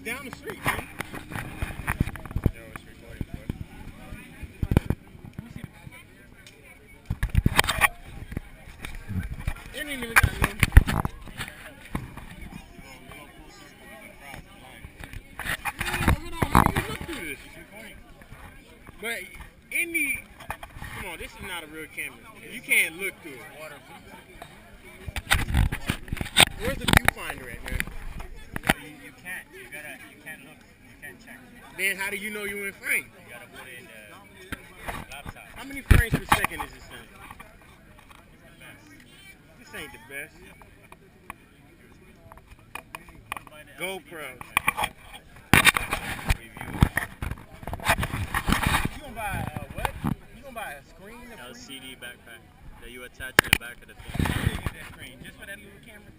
down the street, man. Yo, it's recording, boy. It ain't even got no. But come on, this is not a real camera. You can't look through it. Where's the viewfinder at, man? You can't. You can't look. You can't check. Then how do you know you're in frame? You gotta put it in the laptop. How many frames per second is this thing? This ain't the best. GoPro. You gonna buy what? You gonna buy a screen? LCD backpack that you attach to the back of the phone. How big is that screen? Just for that little camera?